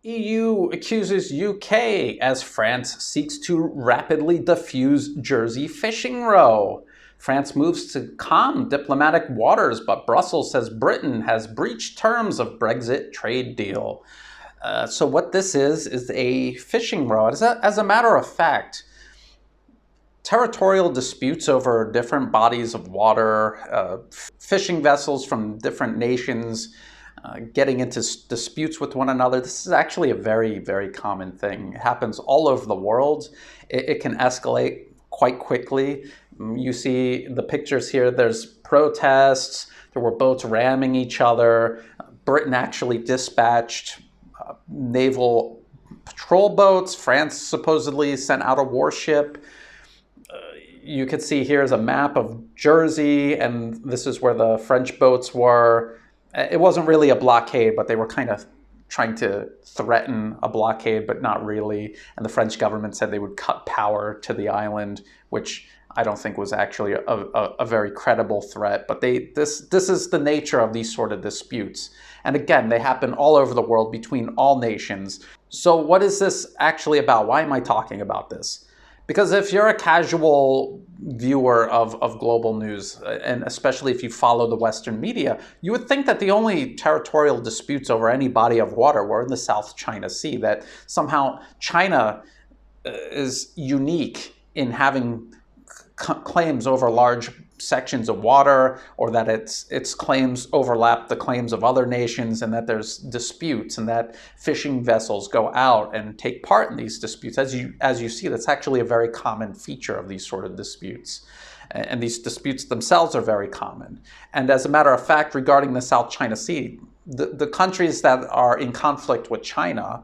EU accuses UK as France seeks to rapidly defuse Jersey fishing row. France moves to calm diplomatic waters, but Brussels says Britain has breached terms of Brexit trade deal. So what this is a fishing row. As a matter of fact, territorial disputes over different bodies of water, fishing vessels from different nations getting into disputes with one another. This is actually a very, very common thing. It happens all over the world. It can escalate quite quickly. You see the pictures here. There's protests. There were boats ramming each other. Britain actually dispatched naval patrol boats. France supposedly sent out a warship. You can see here's a map of Jersey, and this is where the French boats were. It wasn't really a blockade, but they were kind of trying to threaten a blockade, but not really. And the French government said they would cut power to the island, which I don't think was actually a very credible threat. But this is the nature of these sort of disputes. And again, they happen all over the world between all nations. So what is this actually about? Why am I talking about this? Because if you're a casual viewer of global news, and especially if you follow the Western media, you would think that the only territorial disputes over any body of water were in the South China Sea, that somehow China is unique in having claims over large sections of water, or that its claims overlap the claims of other nations, and that there's disputes, and that fishing vessels go out and take part in these disputes. As you see, that's actually a very common feature of these sort of disputes. And these disputes themselves are very common. And as a matter of fact, regarding the South China Sea, the countries that are in conflict with China,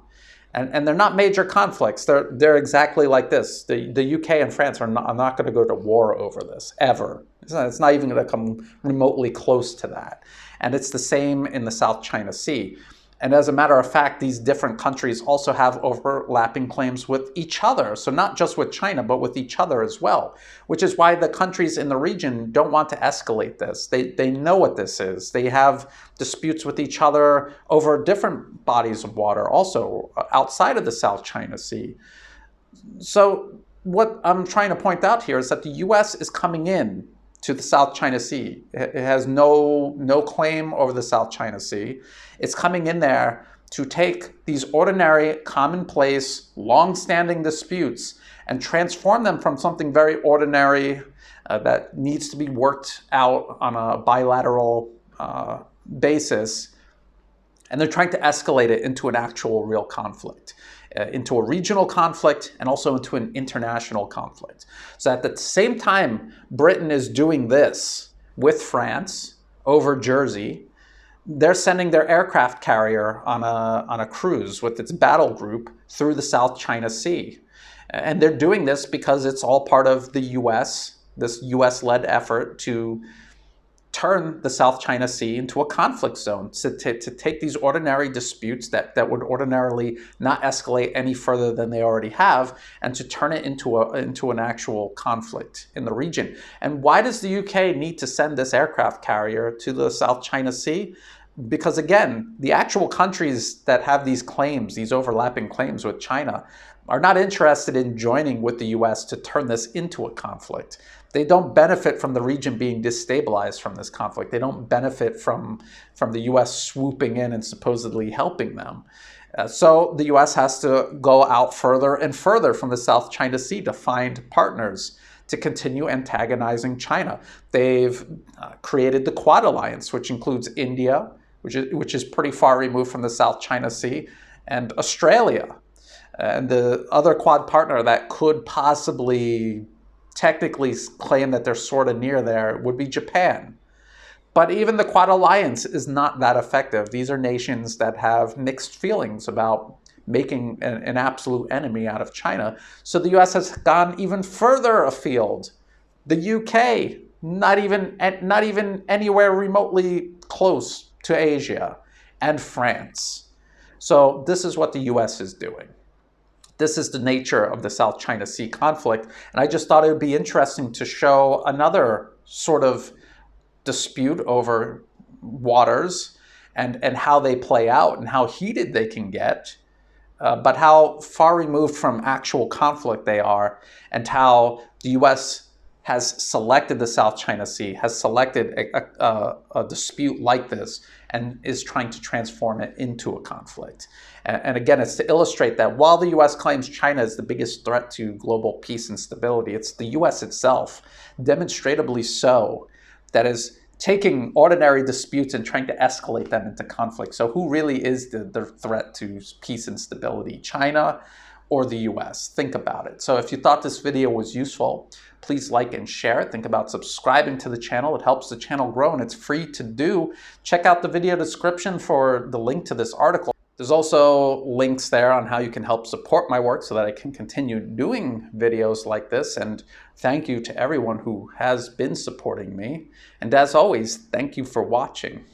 and they're not major conflicts. They're exactly like this. The UK and France are not going to go to war over this, ever. It's not even going to come remotely close to that. And it's the same in the South China Sea. And as a matter of fact, these different countries also have overlapping claims with each other. So not just with China, but with each other as well, which is why the countries in the region don't want to escalate this. They know what this is. They have disputes with each other over different bodies of water, also outside of the South China Sea. So what I'm trying to point out here is that the US is coming in to the South China Sea. It has no claim over the South China Sea. It's coming in there to take these ordinary, commonplace, long-standing disputes and transform them from something very ordinary that needs to be worked out on a bilateral basis. And they're trying to escalate it into an actual real conflict, into a regional conflict, and also into an international conflict. So at the same time Britain is doing this with France over Jersey, they're sending their aircraft carrier on a cruise with its battle group through the South China Sea. And they're doing this because it's all part of the US, this US-led effort to turn the South China Sea into a conflict zone, to take these ordinary disputes that would ordinarily not escalate any further than they already have, and to turn it into an actual conflict in the region. And why does the UK need to send this aircraft carrier to the South China Sea? Because again, the actual countries that have these claims, these overlapping claims with China, are not interested in joining with the US to turn this into a conflict. They don't benefit from the region being destabilized from this conflict. They don't benefit from the US swooping in and supposedly helping them. So the US has to go out further and further from the South China Sea to find partners to continue antagonizing China. They've created the Quad Alliance, which includes India, which is pretty far removed from the South China Sea, and Australia. And the other Quad partner that could possibly technically claim that they're sort of near there would be Japan. But even the Quad Alliance is not that effective. These are nations that have mixed feelings about making an absolute enemy out of China. So the US has gone even further afield. The UK, not even anywhere remotely close to Asia, and France. So this is what the US is doing. This is the nature of the South China Sea conflict. And I just thought it would be interesting to show another sort of dispute over waters and how they play out and how heated they can get but how far removed from actual conflict they are, and how the U.S. has selected the South China Sea, has selected a dispute like this, and is trying to transform it into a conflict. And again, it's to illustrate that while the U.S. claims China is the biggest threat to global peace and stability, it's the U.S. itself, demonstrably so, that is taking ordinary disputes and trying to escalate them into conflict. So who really is the threat to peace and stability, China or the US? Think about it. So if you thought this video was useful, please like and share. Think about subscribing to the channel. It helps the channel grow and it's free to do. Check out the video description for the link to this article. There's also links there on how you can help support my work so that I can continue doing videos like this. And thank you to everyone who has been supporting me. And as always, thank you for watching.